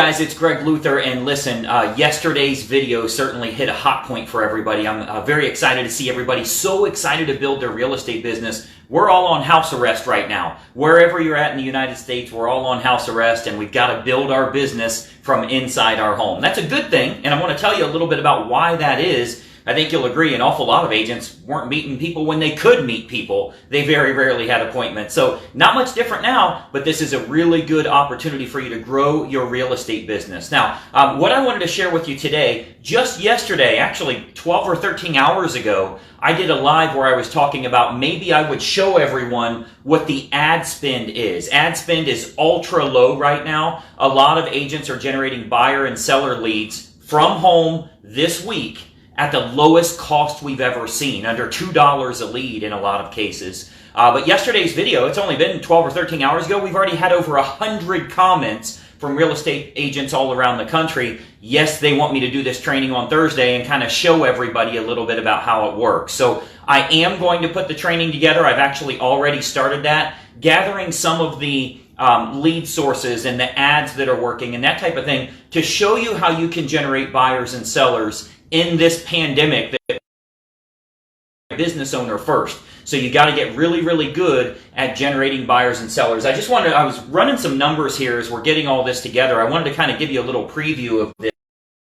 guys, it's Greg Luther, and listen, yesterday's video certainly hit a hot point for everybody. I'm very excited to see everybody so excited to build their real estate business. We're all on house arrest right now. Wherever you're at in the United States, we're all on house arrest, and we've got to build our business from inside our home. That's a good thing, and I want to tell you a little bit about why that is. I think you'll agree an awful lot of agents weren't meeting people when they could meet people. They very rarely had appointments. So not much different now, but this is a really good opportunity for you to grow your real estate business. Now, what I wanted to share with you today, just yesterday, actually 12 or 13 hours ago, I did a live where I was talking about maybe I would show everyone what the ad spend is. Ad spend is ultra low right now. A lot of agents are generating buyer and seller leads from home this week at the lowest cost we've ever seen, under $2 a lead in a lot of cases. But yesterday's video, it's only been 12 or 13 hours ago, we've already had over 100 comments from real estate agents all around the country. Yes, they want me to do this training on Thursday and kind of show everybody a little bit about how it works. So I am going to put the training together. I've actually already started that, gathering some of the lead sources and the ads that are working and that type of thing to show you how you can generate buyers and sellers in this pandemic. That business owner first. So you got to get really, really good at generating buyers and sellers. I was running some numbers here as we're getting all this together. I wanted to kind of give you a little preview of this.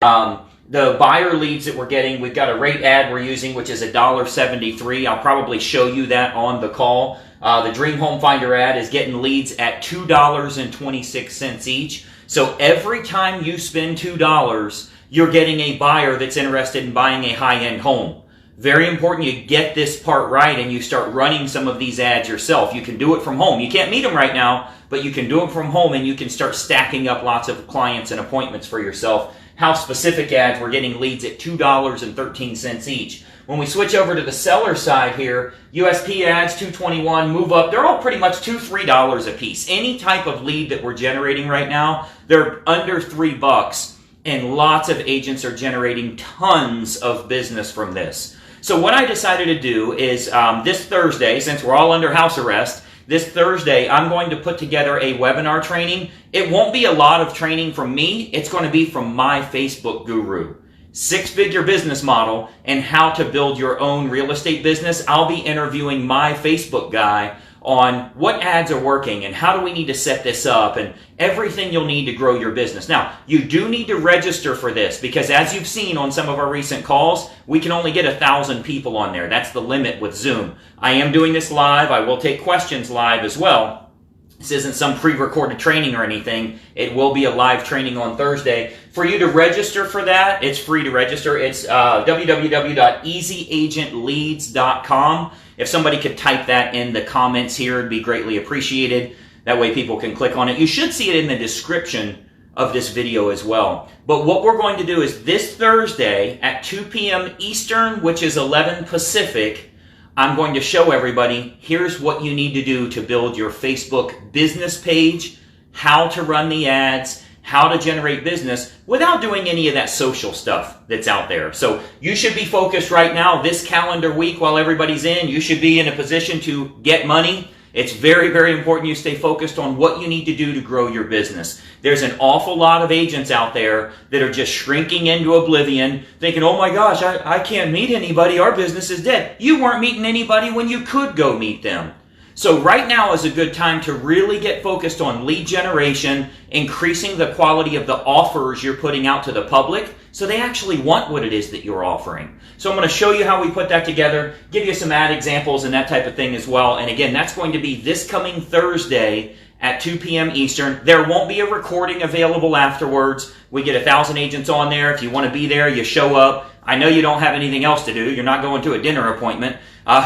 The buyer leads that we're getting, we've got a rate ad we're using, which is $1.73. I'll probably show you that on the call. The Dream Home Finder ad is getting leads at $2.26 each. So every time you spend $2, you're getting a buyer that's interested in buying a high-end home. Very important you get this part right and you start running some of these ads yourself. You can do it from home. You can't meet them right now, but you can do it from home and you can start stacking up lots of clients and appointments for yourself. House-specific ads, we're getting leads at $2.13 each. When we switch over to the seller side here, USP ads, $2.21, move up. They're all pretty much $2, $3 a piece. Any type of lead that we're generating right now, they're under $3. And lots of agents are generating tons of business from this. So what I decided to do is this Thursday, since we're all under house arrest, this Thursday I'm going to put together a webinar training. It won't be a lot of training from me. It's going to be from my Facebook guru. 6-figure business model and how to build your own real estate business. I'll be interviewing my Facebook guy on what ads are working and how do we need to set this up and everything you'll need to grow your business. Now, you do need to register for this because as you've seen on some of our recent calls, we can only get 1,000 people on there. That's the limit with Zoom. I am doing this live. I will take questions live as well. This isn't some pre-recorded training or anything. It will be a live training on Thursday. For you to register for that, it's free to register. It's www.easyagentleads.com. If somebody could type that in the comments here, it'd be greatly appreciated. That way people can click on it. You should see it in the description of this video as well. But what we're going to do is this Thursday at 2 p.m. Eastern, which is 11 Pacific, I'm going to show everybody, here's what you need to do to build your Facebook business page, how to run the ads, how to generate business without doing any of that social stuff that's out there. So you should be focused right now this calendar week while everybody's in. You should be in a position to get money. It's very, very important you stay focused on what you need to do to grow your business. There's an awful lot of agents out there that are just shrinking into oblivion, thinking, oh my gosh, I can't meet anybody. Our business is dead. You weren't meeting anybody when you could go meet them. So right now is a good time to really get focused on lead generation, increasing the quality of the offers you're putting out to the public so they actually want what it is that you're offering. So I'm going to show you how we put that together, give you some ad examples and that type of thing as well. And again, that's going to be this coming Thursday at 2 p.m. Eastern. There won't be a recording available afterwards. We get 1,000 agents on there. If you want to be there, you show up. I know you don't have anything else to do. You're not going to a dinner appointment.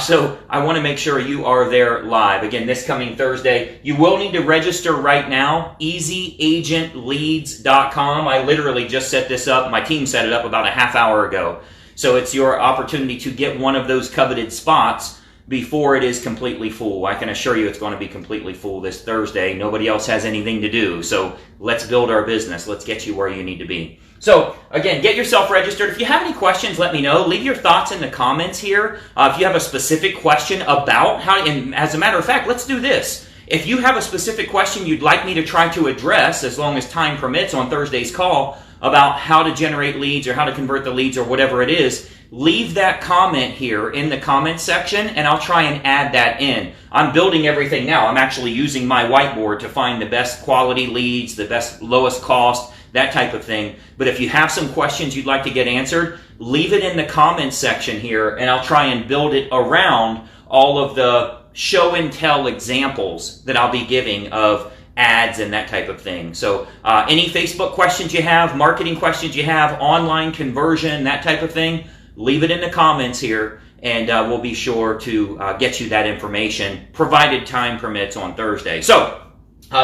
So I want to make sure you are there live. Again, this coming Thursday. You will need to register right now. EasyAgentLeads.com. I literally just set this up. My team set it up about a half hour ago. So it's your opportunity to get one of those coveted spots before it is completely full. I can assure you it's going to be completely full this Thursday. Nobody else has anything to do. So let's build our business. Let's get you where you need to be. So again, get yourself registered. If you have any questions, let me know. Leave your thoughts in the comments here. If you have a specific question about how, and as a matter of fact, let's do this. if you have a specific question you'd like me to try to address, as long as time permits on Thursday's call, about how to generate leads or how to convert the leads or whatever it is, leave that comment here in the comment section and I'll try and add that in. I'm building everything now. I'm actually using my whiteboard to find the best quality leads, the best lowest cost, that type of thing. But if you have some questions you'd like to get answered, leave it in the comments section here and I'll try and build it around all of the show and tell examples that I'll be giving of ads and that type of thing. So any Facebook questions you have, marketing questions you have, online conversion, that type of thing, leave it in the comments here and we'll be sure to get you that information provided time permits on Thursday. So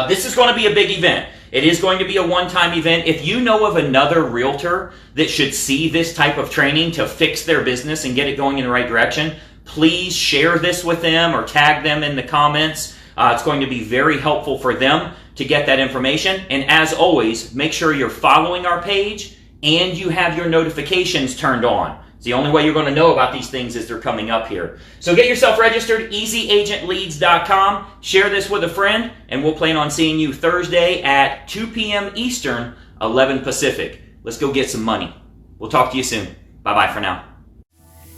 this is going to be a big event. It is going to be a one-time event. If you know of another realtor that should see this type of training to fix their business and get it going in the right direction, please share this with them or tag them in the comments. It's going to be very helpful for them to get that information. And as always, make sure you're following our page and you have your notifications turned on. It's the only way you're going to know about these things as they're coming up here. So get yourself registered, easyagentleads.com. Share this with a friend, and we'll plan on seeing you Thursday at 2 p.m. Eastern, 11 Pacific. Let's go get some money. We'll talk to you soon. Bye-bye for now.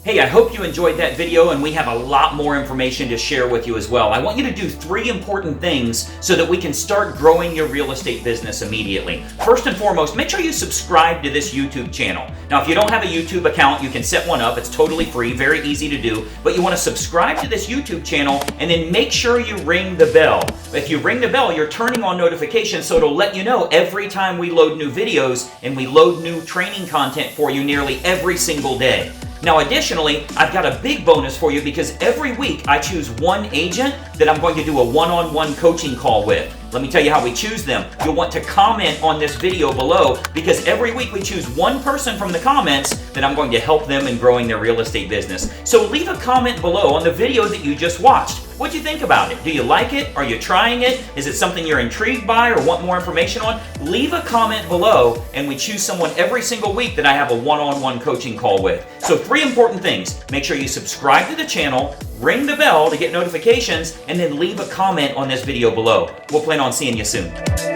Hey, I hope you enjoyed that video, and we have a lot more information to share with you as well. I want you to do 3 important things so that we can start growing your real estate business immediately. First and foremost, make sure you subscribe to this YouTube channel. Now, if you don't have a YouTube account, you can set one up. It's totally free, very easy to do. But you want to subscribe to this YouTube channel and then make sure you ring the bell. If you ring the bell, you're turning on notifications, so it'll let you know every time we load new videos and we load new training content for you nearly every single day. Now, additionally, I've got a big bonus for you because every week I choose one agent that I'm going to do a one-on-one coaching call with. Let me tell you how we choose them. You'll want to comment on this video below because every week we choose one person from the comments that I'm going to help them in growing their real estate business. So leave a comment below on the video that you just watched. What'd you think about it? Do you like it? Are you trying it? Is it something you're intrigued by or want more information on? Leave a comment below and we choose someone every single week that I have a one-on-one coaching call with. So 3 important things. Make sure you subscribe to the channel, ring the bell to get notifications, and then leave a comment on this video below. We'll plan on seeing you soon.